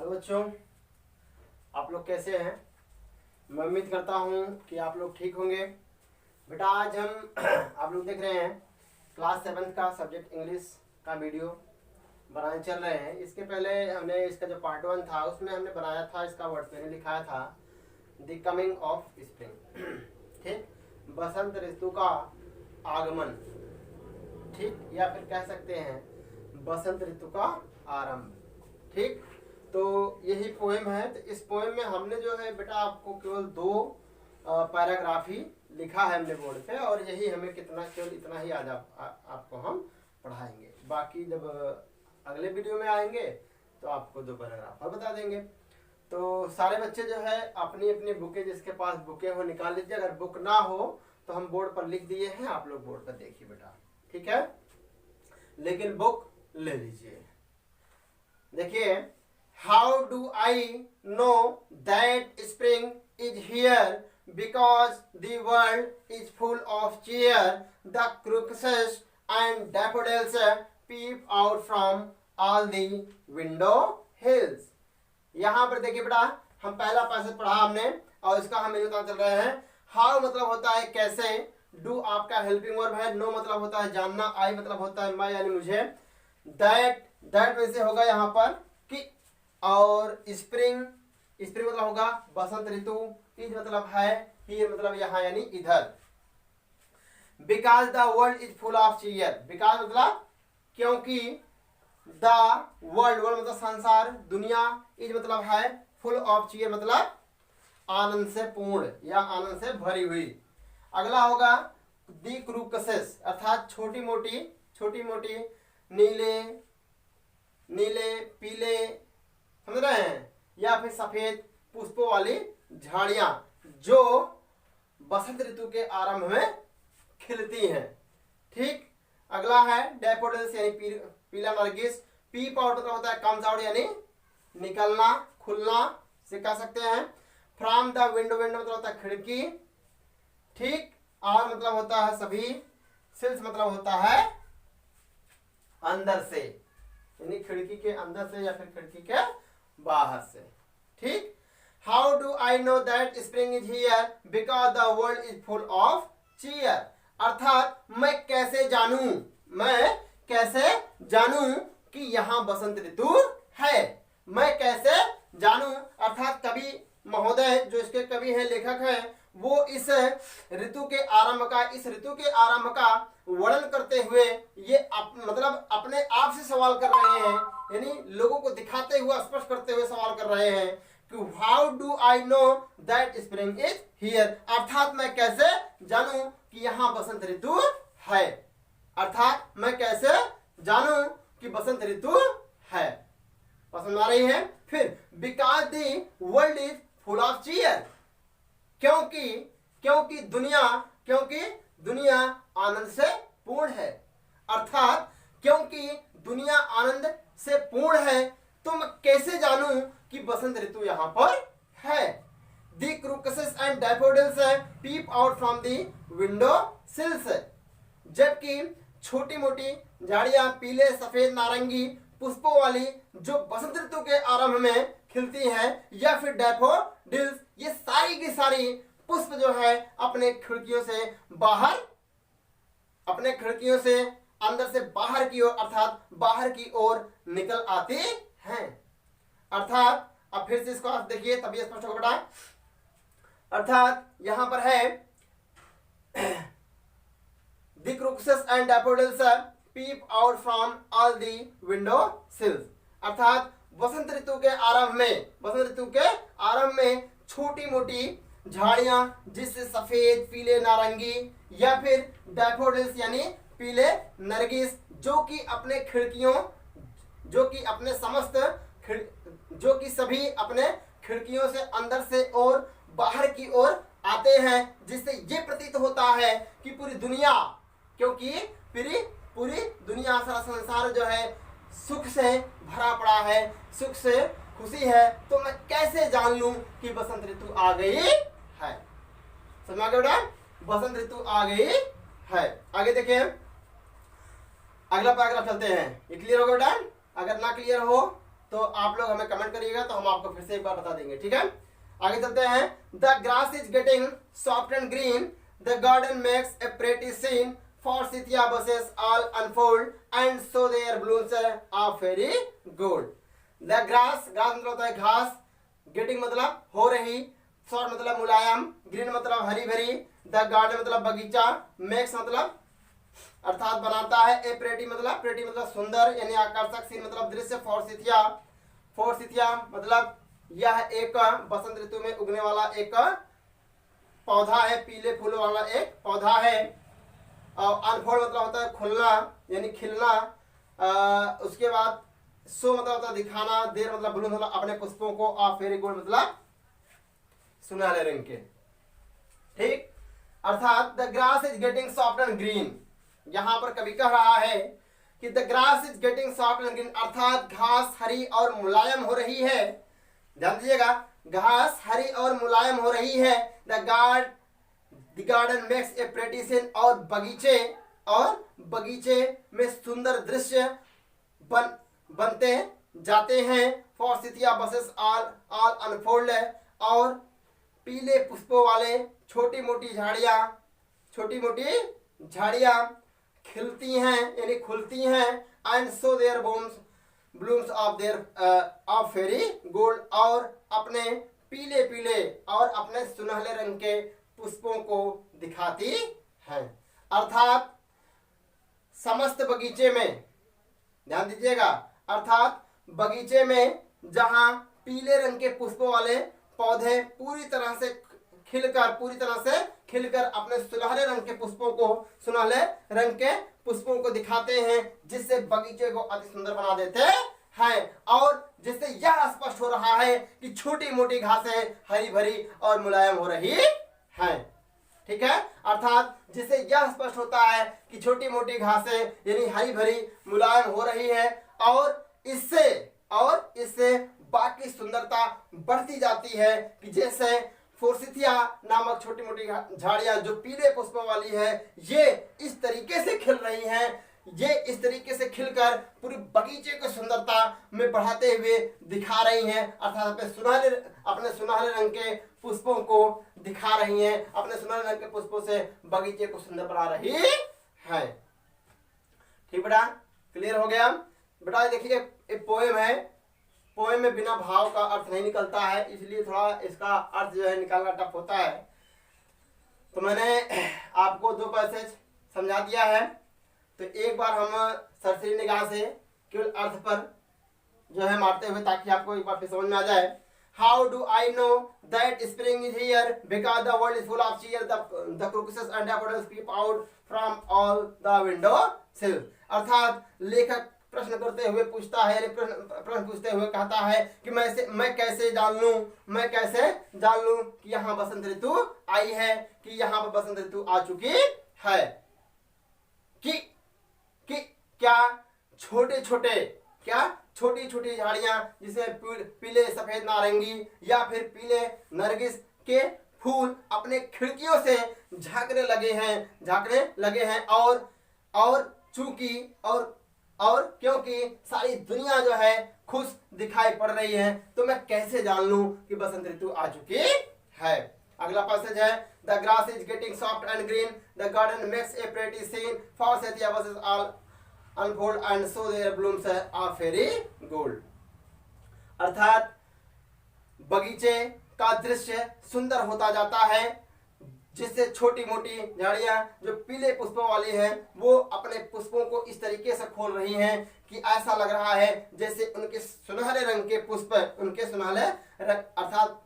Hello बच्चों, आप लोग कैसे हैं। मैं उम्मीद करता हूं कि आप लोग ठीक होंगे। बेटा आज हम आप लोग देख रहे हैं क्लास 7 का सब्जेक्ट इंग्लिश का वीडियो बनाने चल रहे हैं। इसके पहले हमने इसका जो पार्ट 1 था उसमें हमने बनाया था, इसका वर्ड मैंने लिखाया था द कमिंग ऑफ स्प्रिंग। ठीक, बसंत ऋतु का आगमन, ठीक, या फिर कह सकते हैं बसंत ऋतु का आरंभ। ठीक, तो यही पोएम है। तो इस पोएम में हमने जो है बेटा आपको केवल 2 पैराग्राफ ही लिखा है हमने बोर्ड पे, और यही हमें कितना केवल इतना ही आज आपको हम पढ़ाएंगे। बाकी जब अगले वीडियो में आएंगे तो आपको 2 पैराग्राफ और बता देंगे। तो सारे बच्चे जो है अपनी अपनी बुकें, जिसके पास बुकें हो निकाल लीजिए। अगर बुक ना हो तो हम बोर्ड पर लिख दिए हैं, आप लोग बोर्ड पर देखिए बेटा, ठीक है। लेकिन बुक ले लीजिए। देखिए, how do I know that spring is here because the world is full of cheer, the crocuses and daffodils peep out from all the window sills. यहां पर देखिए बेटा, हम पहला पैसेज पढ़ा हमने और इसका हम बता चल रहे हैं। हाउ मतलब होता है कैसे, डू आपका हेल्पिंग वर्ब है, नो मतलब होता है जानना, आई मतलब होता है मैं यानी मुझे, दैट में से होगा यहाँ पर कि, और स्प्रिंग मतलब होगा बसंत ऋतु, इज मतलब है हियर मतलब यहाँ यानी इधर। Because the world is full of cheer, because मतलब क्योंकि, द वर्ल्ड मतलब संसार, दुनिया, इज मतलब है फुल ऑफ चीयर मतलब आनंद से पूर्ण या आनंद से भरी हुई। अगला होगा दी क्रूकसेस अर्थात छोटी मोटी नीले पीले, समझ रहे हैं, या फिर सफेद पुष्पों वाली झाड़ियां जो बसंत ऋतु के आरंभ में खिलती हैं। ठीक, अगला है डैफोडिल्स यानी पीला नरगिस, पीप आउट मतलब होता है कम्स आउट यानी निकलना खुलना से कह सकते हैं। फ्रॉम द विंडो मतलब होता है खिड़की, ठीक, और मतलब होता है सभी, सिल्स मतलब होता है अंदर से, यानी खिड़की के अंदर से या फिर खिड़की के बाहर से। ठीक, how do I know that spring is here because the world is full of cheer, अर्थात मैं कैसे जानूं कि यहाँ बसंत ऋतु है। मैं कैसे जानूं अर्थात कवि महोदय जो इसके कवि हैं, लेखक हैं, वो इस ऋतु के आरंभ का वर्णन करते हुए ये मतलब अपने आप से सवाल कर रहे हैं, यानी लोगों को दिखाते हुए स्पष्ट करते हुए सवाल कर रहे हैं कि how do I know that spring is here, अर्थात मैं कैसे जानूं कि यहाँ बसंत ऋतु है, अर्थात मैं कैसे जानूं कि बसंत ऋतु है। पसंद आ रही है। फिर because the world is full of cheer, क्योंकि दुनिया आनंद से पूर्ण है, अर्थात क्योंकि दुनिया आनंद से पूर्ण है तो मैं कैसे जानूं कि बसंत ऋतु यहां पर है। The crocuses and daffodils peep out from the window sills, जबकि छोटी मोटी झाड़ियां पीले सफेद नारंगी पुष्पों वाली जो बसंत ऋतु के आरंभ में खिलती हैं, या फिर डैफोडिल्स, ये सारी की सारी पुष्प जो है अपने खिड़कियों से अंदर से बाहर की ओर अर्थात बाहर की ओर निकल आते हैं। अर्थात अब फिर से इसको आप देखिए तभी स्पष्ट होगा बेटा। अर्थात यहां पर है the crocuses and daffodils peep out from all the window sills, अर्थात बसंत ऋतु के आरंभ में छोटी मोटी झाड़ियां जिससे सफेद पीले नारंगी या फिर डैफोडिल्स यानी पीले नरगिस जो कि सभी अपने खिड़कियों से अंदर से और बाहर की ओर आते हैं, जिससे ये प्रतीत होता है कि पूरी दुनिया सारा संसार जो है सुख से भरा पड़ा है, सुख से खुशी है। तो मैं कैसे जान लूं कि बसंत ऋतु आ गई है। समझ आ गया बेटा, बसंत ऋतु आ गई है। आगे देखिए, अगला पैराग्राफ चलते हैं। ये क्लियर होगा बेटा? अगर ना क्लियर हो तो आप लोग हमें कमेंट करिएगा तो हम आपको फिर से एक बार बता देंगे, ठीक है। आगे चलते हैं। The grass is getting soft and green, the garden makes a pretty scene, forsythia bushes all unfold and so their blooms are very gold. The grass मतलब होता है घास, getting मतलब हो रही, soft मतलब मुलायम, green मतलब हरी भरी, the garden मतलब बगीचा, makes मतलब अर्थात बनाता है, ए प्रेटी मतलब सुंदर यानी आकर्षक, सीन मतलब दृश्य, फोर्सिथिया मतलब यह एक बसंत ऋतु में उगने वाला एक पौधा है, पीले फूलों वाला एक पौधा है। और अनफोल्ड मतलब होता है खुलना यानी खिलना। उसके बाद सो मतलब होता है दिखाना, देर मतलब ब्लूम मतलब अपने पुष्पों को, और फेरी गोल्ड मतलब सुनहरे रंग के, ठीक। अर्थात the grass is getting soft and green, यहां पर कवि कह रहा है कि the grass is getting soft and green, अर्थात घास हरी और मुलायम हो रही है। ध्यान दीजिएगा, घास हरी और मुलायम हो रही है। The garden makes a pretty scene, और बगीचे में सुंदर दृश्य बनते जाते हैं। फॉर्सिथिया बसेस ऑल अनफोल्ड, और पीले पुष्पों वाले छोटी मोटी झाड़ियां खिलती हैं यानी खुलती हैं। And so there blooms of fairy gold, और अपने पीले और अपने सुनहले रंग के पुष्पों को दिखाती है। अर्थात समस्त बगीचे में, ध्यान दीजिएगा, अर्थात बगीचे में जहां पीले रंग के पुष्पों वाले पौधे पूरी तरह से खिलकर अपने सुनहरे रंग के पुष्पों को दिखाते हैं, जिससे बगीचे को अति सुंदर बना देते हैं, और जिससे यह स्पष्ट हो रहा है कि छोटी मोटी घासें हरी भरी और मुलायम हो रही हैं, ठीक है। अर्थात जिससे यह स्पष्ट होता है कि छोटी मोटी घासें यानी हरी भरी मुलायम हो रही है, और इससे बाकी सुंदरता बढ़ती जाती है कि जैसे फोर्सिथिया नामक छोटी मोटी झाड़ियां जो पीले पुष्पों वाली है, ये इस तरीके से खिल रही हैं, ये इस तरीके से खिलकर पूरी बगीचे को सुंदरता में बढ़ाते हुए दिखा रही हैं। अर्थात अपने सुनहरे रंग के पुष्पों को दिखा रही हैं, अपने सुनहरे रंग के पुष्पों से बगीचे को सुंदर बना रही है। ठीक बेटा, क्लियर हो गया बेटा। देखिए एक पोएम है, पोएम में बिना भाव का अर्थ नहीं निकलता है, इसलिए थोड़ा इसका अर्थ जो है निकालना टफ होता है। तो मैंने आपको 2 पैसेज समझा दिया है, तो एक बार हम सरसरी निगाह से केवल अर्थ पर जो है मारते हुए, ताकि आपको एक बार फिर समझ में आ जाए। How do I know that spring is here, because the world is full of cheer, the crocuses and daffodils peep out from all the window sill. अर्थात लेखक प्रश्न करते हुए पूछता है, प्रश्न पूछते हुए कहता है कि मैं कैसे जान लूं कि यहाँ बसंत ऋतु आई है, कि यहाँ पर बसंत ऋतु आ चुकी है, कि क्या छोटी छोटी झाड़ियां जिसमें पीले सफेद नारंगी या फिर पीले नरगिस के फूल अपने खिड़कियों से झांकने लगे हैं, और क्योंकि सारी दुनिया जो है खुश दिखाई पड़ रही है, तो मैं कैसे जान लूं कि बसंत ऋतु आ चुकी है। अगला पैसेज है, the grass is getting soft and green, the garden makes a pretty scene, forsythia bushes all unfold and so there blooms are fairy gold. अर्थात बगीचे का दृश्य सुंदर होता जाता है, जिससे छोटी मोटी झाड़ियां जो पीले पुष्पों वाली हैं, वो अपने पुष्पों को इस तरीके से खोल रही हैं कि ऐसा लग रहा है जैसे उनके सुनहरे रंग के पुष्प, अर्थात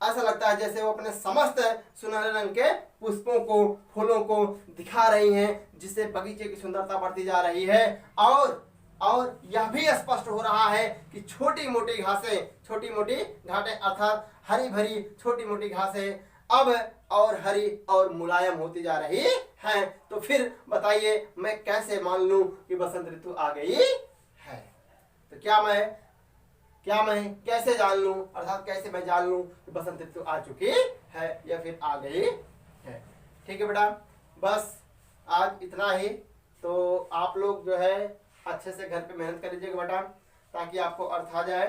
ऐसा लगता है जैसे वो अपने समस्त सुनहरे रंग के पुष्पों को, फूलों को दिखा रही हैं, जिससे बगीचे की सुंदरता बढ़ती जा रही है। और यह भी स्पष्ट हो रहा है कि छोटी मोटी घाटें अर्थात हरी भरी छोटी मोटी घासें अब और हरी और मुलायम होती जा रही हैं। तो फिर बताइए मैं कैसे मान लूं कि बसंत ऋतु आ गई है। तो क्या मैं कैसे जान लूं, अर्थात कैसे मैं जान लूं कि बसंत ऋतु आ चुकी है या फिर आ गई है। ठीक है बेटा, बस आज इतना ही। तो आप लोग जो है अच्छे से घर पे मेहनत कर लीजिएगा बेटा। ताकि आपको अर्थ आ जाए।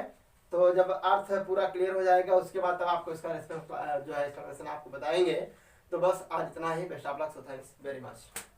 तो जब अर्थ पूरा क्लियर हो जाएगा उसके बाद तब आपको इसका जो है एक्सप्लेनेशन आपको बताएंगे। तो बस आज इतना ही। Best of luck, so thanks very much.